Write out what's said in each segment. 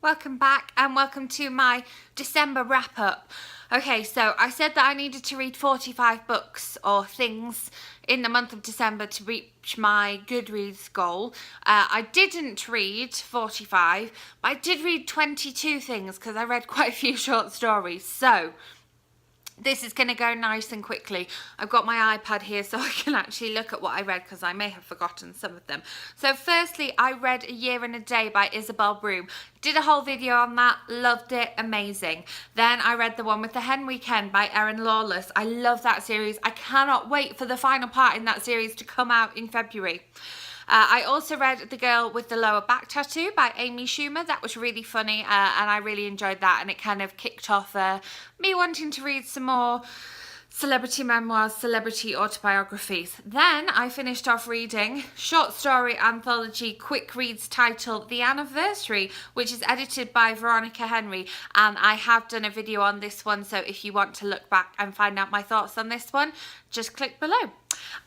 Welcome back and welcome to my December wrap up. Okay, so I said that I needed to read 45 books or things in the month of December to reach my Goodreads goal. I didn't read 45, but I did read 22 things because I read quite a few short stories. So this is going to go nice and quickly. I've got my iPad here so I can actually look at what I read because I may have forgotten some of them. So firstly, I read A Year and a Day by Isabel Broom. Did a whole video on that, loved it, amazing. Then I read the one with the Hen Weekend by Erin Lawless. I love that series. I cannot wait for the final part in that series to come out in February. I also read The Girl with the Lower Back Tattoo by Amy Schumer. That was really funny and I really enjoyed that, and it kind of kicked off me wanting to read some more celebrity memoirs, celebrity autobiographies. Then I finished off reading short story anthology quick reads titled The Anniversary, which is edited by Veronica Henry, and I have done a video on this one, so if you want to look back and find out my thoughts on this one, just click below.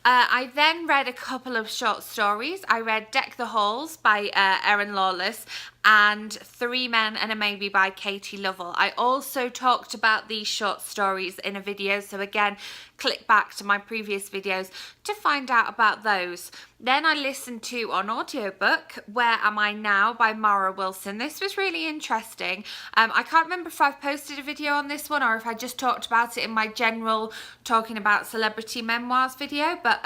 I then read a couple of short stories. I read Deck the Halls by Erin Lawless and Three Men and a Maybe by Katie Lovell. I also talked about these short stories in a video, so again, click back to my previous videos to find out about those. Then I listened to an audiobook, Where Am I Now by Mara Wilson. This was really interesting. I can't remember if I've posted a video on this one or if I just talked about it in my general talking about celebrity memoirs video, but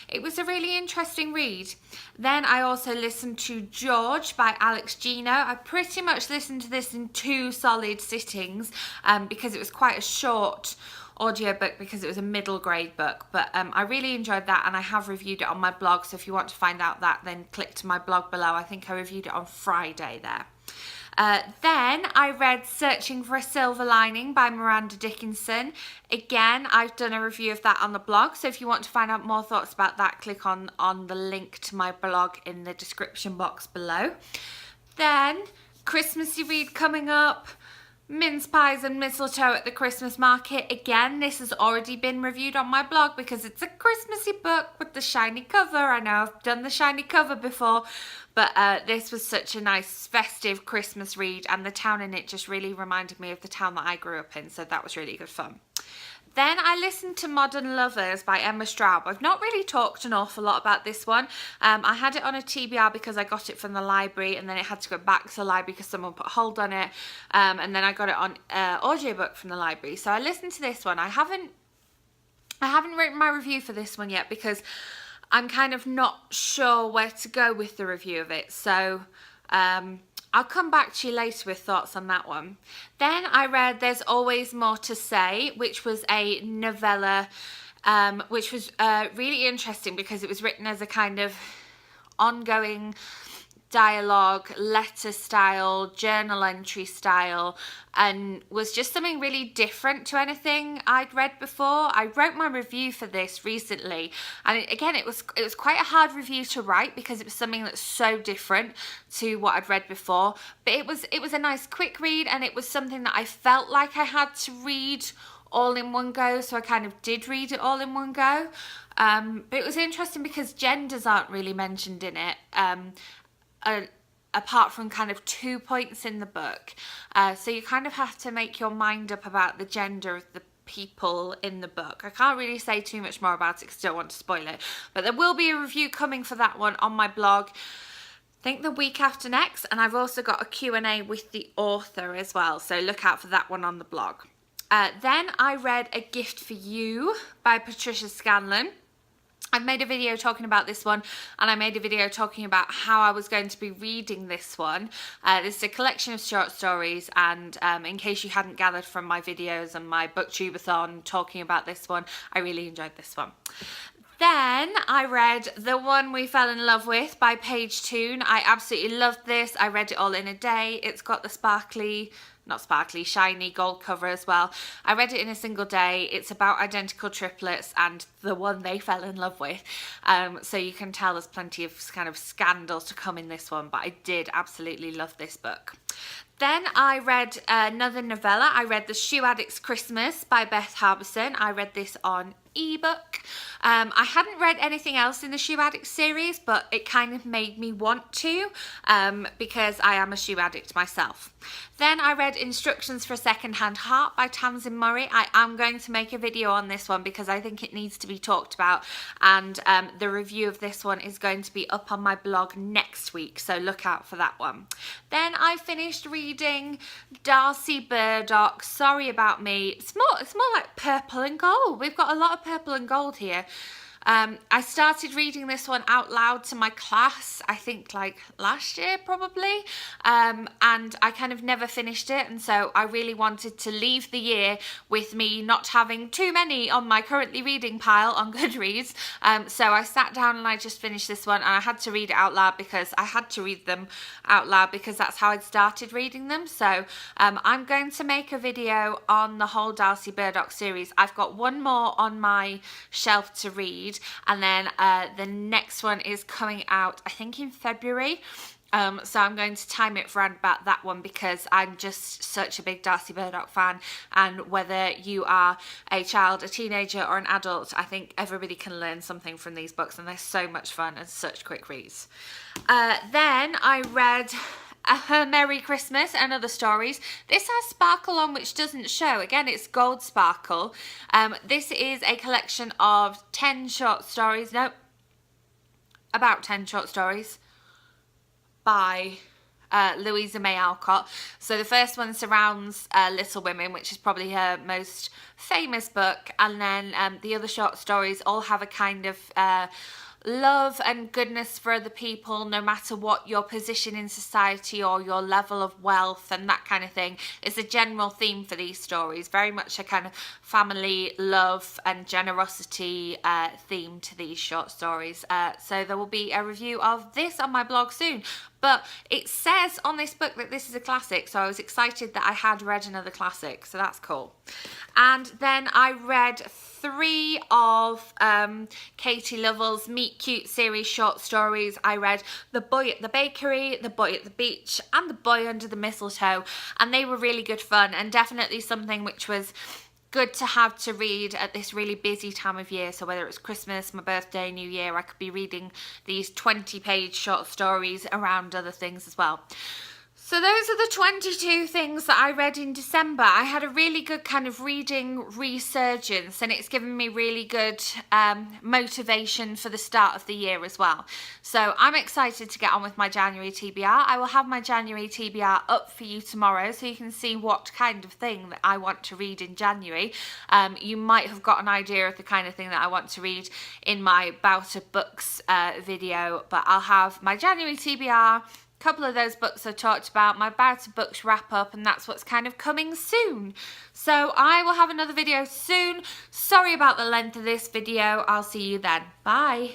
it was a really interesting read. Then I also listened to George by Alex Gino. I pretty much listened to this in 2 solid sittings because it was quite a short audiobook because it was a middle grade book, but I really enjoyed that and I have reviewed it on my blog, so if you want to find out that, then click to my blog below. I think I reviewed it on Friday there. Then I read Searching for a Silver Lining by Miranda Dickinson. Again, I've done a review of that on the blog, so if you want to find out more thoughts about that, click on the link to my blog in the description box below. Then, Christmassy read coming up, Mince Pies and Mistletoe at the Christmas Market. Again, this has already been reviewed on my blog because it's a Christmassy book with the shiny cover. I know I've done the shiny cover before, but this was such a nice festive Christmas read, and the town in it just really reminded me of the town that I grew up in, so that was really good fun. Then I listened to Modern Lovers by Emma Straub. I've not really talked an awful lot about this one. I had it on a TBR because I got it from the library, and then it had to go back to the library because someone put a hold on it, and then I got it on audiobook from the library. So I listened to this one. I haven't written my review for this one yet because I'm kind of not sure where to go with the review of it. So I'll come back to you later with thoughts on that one. Then I read There's Always More to Say, which was a novella, which was really interesting because it was written as a kind of ongoing dialogue, letter style, journal entry style, and was just something really different to anything I'd read before. I wrote my review for this recently, and it was quite a hard review to write because it was something that's so different to what I'd read before, but it was a nice quick read, and it was something that I felt like I had to read all in one go, so I kind of did read it all in one go. But it was interesting because genders aren't really mentioned in it, apart from kind of 2 points in the book. So you kind of have to make your mind up about the gender of the people in the book. I can't really say too much more about it because I don't want to spoil it, but there will be a review coming for that one on my blog, I think the week after next, and I've also got a Q&A with the author as well, so look out for that one on the blog. Then I read A Gift for You by Patricia Scanlon. I've made a video talking about this one, and I made a video talking about how I was going to be reading this one. This is a collection of short stories, and in case you hadn't gathered from my videos and my booktubeathon talking about this one, I really enjoyed this one. Then I read The One We Fell in Love With by Paige Toon. I absolutely loved this. I read it all in a day. It's got the shiny gold cover as well. I read it in a single day. It's about identical triplets and the one they fell in love with. So you can tell there's plenty of kind of scandal to come in this one, but I did absolutely love this book. Then I read another novella. I read The Shoe Addict's Christmas by Beth Harbison. I read this on ebook. I hadn't read anything else in the Shoe Addict series, but it kind of made me want to, because I am a shoe addict myself. Then I read Instructions for a Second-Hand Heart by Tamsin Murray. I am going to make a video on this one because I think it needs to be talked about, and the review of this one is going to be up on my blog next week, so look out for that one. Then I finished reading Darcy Burdock, Sorry About Me. It's more like purple and gold. We've got a lot of purple and gold here. I started reading this one out loud to my class, I think like last year probably, and I kind of never finished it, and so I really wanted to leave the year with me not having too many on my currently reading pile on Goodreads, so I sat down and I just finished this one, and I had to read it out loud because I had to read them out loud because that's how I'd started reading them. So I'm going to make a video on the whole Darcy Burdock series. I've got one more on my shelf to read, and then the next one is coming out I think in February, so I'm going to time it around about that one because I'm just such a big Darcy Burdock fan, and whether you are a child, a teenager or an adult, I think everybody can learn something from these books, and they're so much fun and such quick reads. Then I read Her Merry Christmas and Other Stories. This has sparkle on which doesn't show. Again, it's gold sparkle. This is a collection of 10 short stories. No, about 10 short stories by Louisa May Alcott. So the first one surrounds Little Women, which is probably her most famous book, and then the other short stories all have a kind of love and goodness for other people, no matter what your position in society or your level of wealth and that kind of thing. It's a general theme for these stories, very much a kind of family love and generosity theme to these short stories. So there will be a review of this on my blog soon. But it says on this book that this is a classic, so I was excited that I had read another classic, so that's cool. And then I read 3 of Katie Lovell's Meet Cute series short stories. I read The Boy at the Bakery, The Boy at the Beach, and The Boy Under the Mistletoe, and they were really good fun, and definitely something which was good to have to read at this really busy time of year. So whether it's Christmas, my birthday, New Year, I could be reading these 20-page short stories around other things as well. So those are the 22 things that I read in December. I had a really good kind of reading resurgence, and it's given me really good motivation for the start of the year as well. So I'm excited to get on with my January TBR. I will have my January TBR up for you tomorrow, so you can see what kind of thing that I want to read in January. You might have got an idea of the kind of thing that I want to read in my Bout of Books video, but I'll have my January TBR, couple of those books I talked about, my Bout of Books wrap up, and that's what's kind of coming soon. So I will have another video soon. Sorry about the length of this video. I'll see you then. Bye.